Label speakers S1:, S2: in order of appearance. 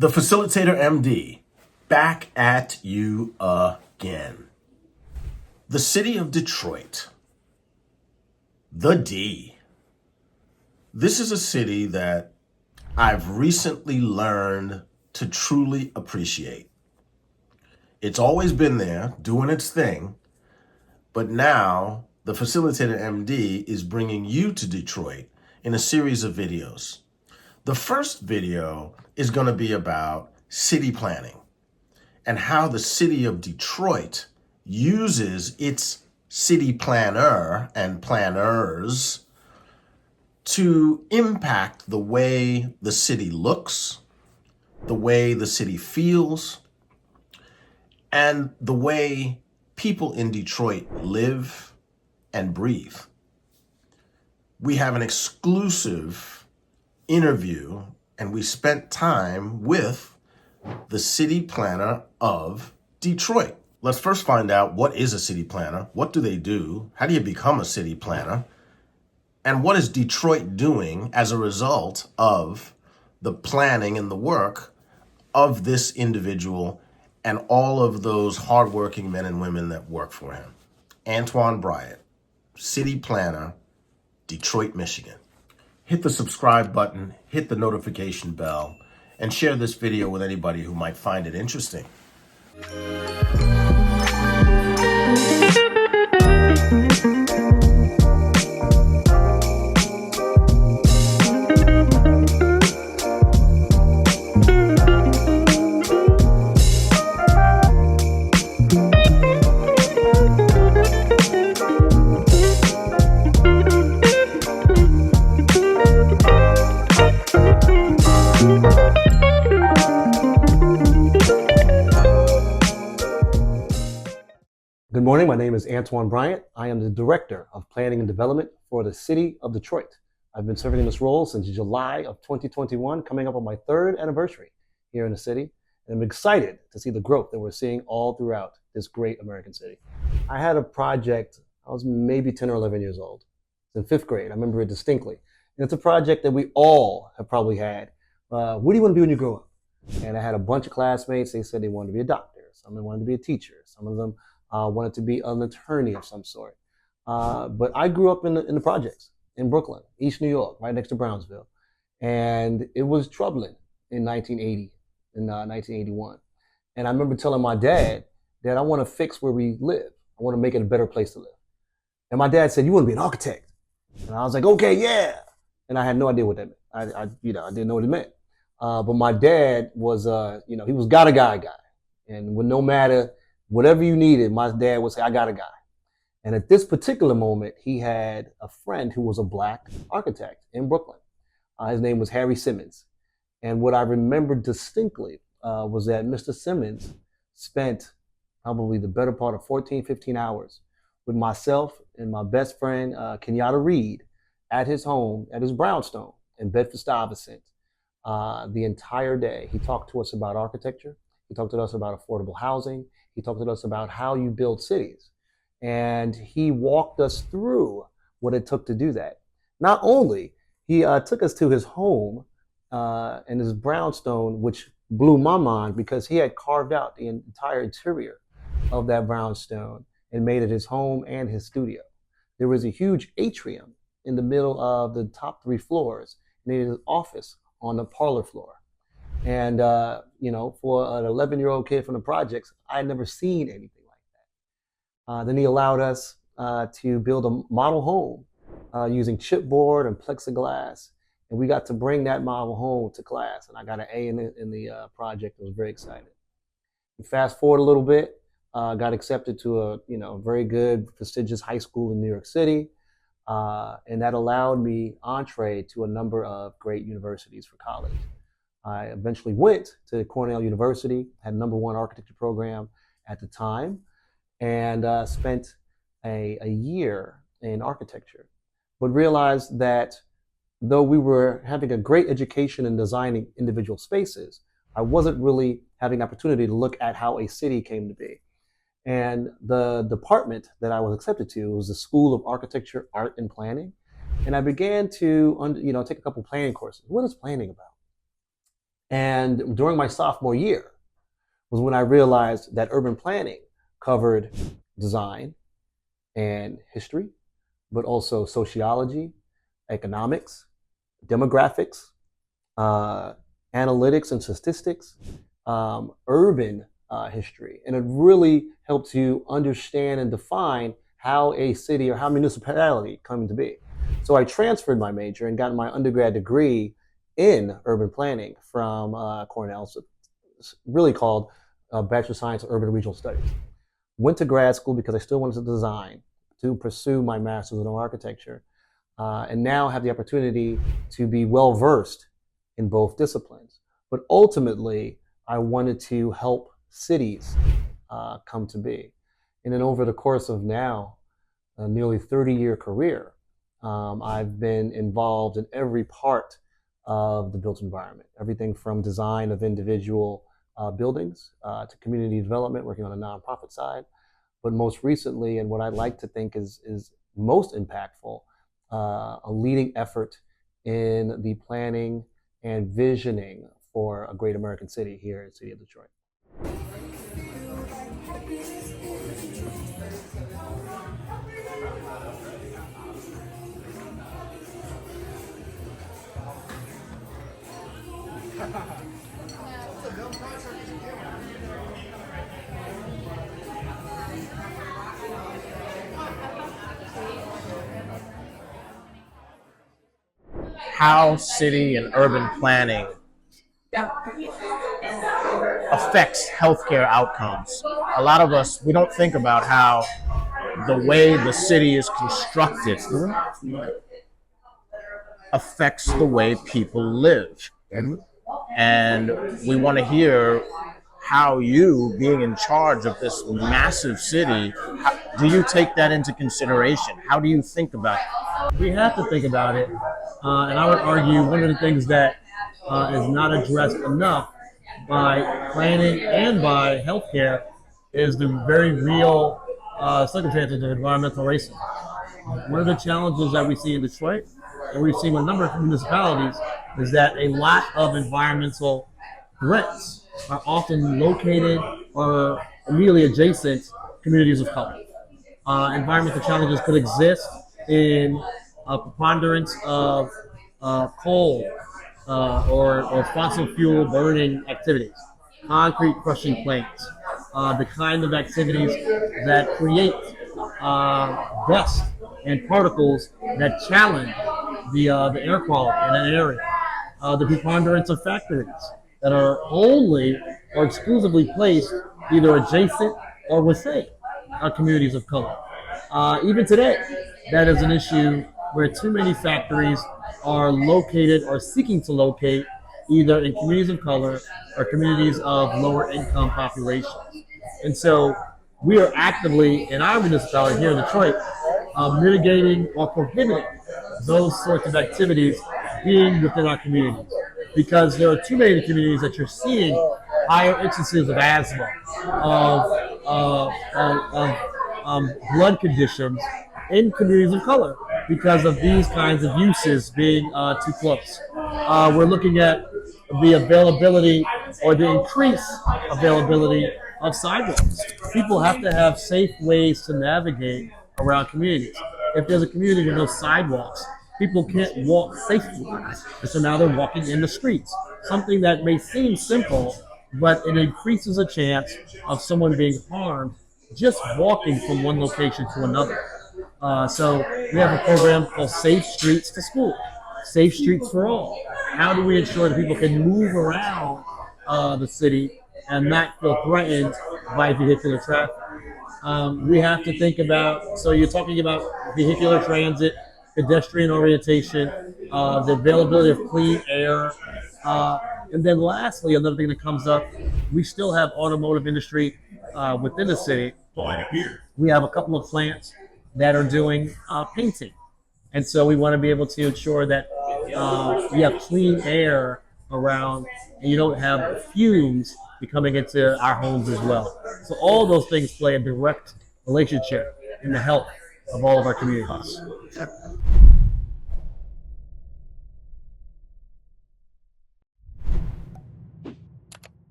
S1: The Facilitator MD, back at you again. The city of Detroit. The D. This is a city that I've recently learned to truly appreciate. It's always been there, doing its thing, but now the Facilitator MD is bringing you to Detroit in a series of videos. The first video is going to be about city planning and how the city of Detroit uses its city planner and planners to impact the way the city looks, the way the city feels, and the way people in Detroit live and breathe. We have an exclusive interview, and we spent time with the city planner of Detroit. Let's first find out, what is a city planner? What do they do? How do you become a city planner? And what is Detroit doing as a result of the planning and the work of this individual and all of those hardworking men and women that work for him? Antoine Bryant, city planner, Detroit, Michigan. Hit the subscribe button, hit the notification bell, and share this video with anybody who might find it interesting.
S2: Good morning, my name is Antoine Bryant. I am the Director of Planning and Development for the City of Detroit. I've been serving in this role since July of 2021, coming up on my third anniversary here in the city. And I'm excited to see the growth that we're seeing all throughout this great American city. I had a project, I was maybe 10 or 11 years old. It's in fifth grade, I remember it distinctly. And it's a project that we all have probably had. What do you want to be when you grow up? And I had a bunch of classmates, they said they wanted to be a doctor, some of them wanted to be a teacher, some of them wanted to be an attorney of some sort. But I grew up in the projects in Brooklyn, East New York, right next to Brownsville. And it was troubling in 1981. And I remember telling my dad that I want to fix where we live. I want to make it a better place to live. And my dad said, "You want to be an architect?" And I was like, "Okay, yeah." And I had no idea what that meant. I didn't know what it meant. But my dad was, he was got a guy. And no matter whatever you needed, my dad would say, "I got a guy." And at this particular moment, he had a friend who was a Black architect in Brooklyn. His name was Harry Simmons. And what I remember distinctly was that Mr. Simmons spent probably the better part of 14, 15 hours with myself and my best friend, Kenyatta Reed, at his home, at his brownstone in Bedford-Stuyvesant, the entire day. He talked to us about architecture. He talked to us about affordable housing. He talked to us about how you build cities. And he walked us through what it took to do that. Not only, he took us to his home and his brownstone, which blew my mind because he had carved out the entire interior of that brownstone and made it his home and his studio. There was a huge atrium in the middle of the top 3 floors, and he had his office on the parlor floor. And, for an 11-year-old kid from the projects, I had never seen anything like that. Then he allowed us to build a model home using chipboard and plexiglass. And we got to bring that model home to class. And I got an A in the project. I was very excited. And fast forward a little bit, got accepted to a very good, prestigious high school in New York City. And that allowed me entree to a number of great universities for college. I eventually went to Cornell University, had #1 architecture program at the time, and spent a year in architecture, but realized that though we were having a great education in designing individual spaces, I wasn't really having the opportunity to look at how a city came to be. And the department that I was accepted to was the School of Architecture, Art, and Planning. And I began to take a couple planning courses. What is planning about? And during my sophomore year was when I realized that urban planning covered design and history, but also sociology, economics, demographics, uh, analytics and statistics, urban history. And it really helps you understand and define how a city or how a municipality come to be. So I transferred my major and got my undergrad degree in urban planning from Cornell. So it's really called Bachelor of Science in Urban and Regional Studies. Went to grad school because I still wanted to design to pursue my master's in architecture, and now have the opportunity to be well versed in both disciplines. But ultimately, I wanted to help cities come to be. And then over the course of now a nearly 30-year career, I've been involved in every part of the built environment, everything from design of individual buildings to community development, working on the nonprofit side. But most recently, and what I like to think is most impactful, a leading effort in the planning and visioning for a great American city here in the city of Detroit.
S3: How city and urban planning affects healthcare outcomes. A lot of us, we don't think about how the way the city is constructed affects the way people live. And we want to hear how you, being in charge of this massive city, do you take that into consideration? How do you think about it?
S4: We have to think about it. And I would argue one of the things that is not addressed enough by planning and by healthcare is the very real circumstances of environmental racism. One of the challenges that we see in Detroit, and we've seen with a number of municipalities, is that a lot of environmental threats are often located or immediately adjacent communities of color. Environmental challenges could exist in a preponderance of coal or fossil fuel burning activities, concrete crushing plants, the kind of activities that create dust and particles that challenge the air quality in an area. The preponderance of factories that are only or exclusively placed either adjacent or within communities of color. Even today, that is an issue where too many factories are located or seeking to locate either in communities of color or communities of lower income populations. And so we are actively in our municipality here in Detroit mitigating or prohibiting those sorts of activities being within our communities, because there are too many communities that you're seeing higher instances of asthma, of blood conditions in communities of color because of these kinds of uses being too close. We're looking at the availability or the increased availability of sidewalks. People have to have safe ways to navigate around communities. If there's a community with no sidewalks, people can't walk safely. And so now they're walking in the streets. Something that may seem simple, but it increases a chance of someone being harmed just walking from one location to another. So we have a program called Safe Streets to School, Safe Streets for All. How do we ensure that people can move around the city and not feel threatened by vehicular traffic? We have to think about, so you're talking about vehicular transit, pedestrian orientation, the availability of clean air. And then lastly, another thing that comes up, we still have automotive industry within the city. We have a couple of plants that are doing painting. And so we want to be able to ensure that you have clean air around and you don't have fumes coming into our homes as well. So all those things play a direct relationship in the health of all of our communities.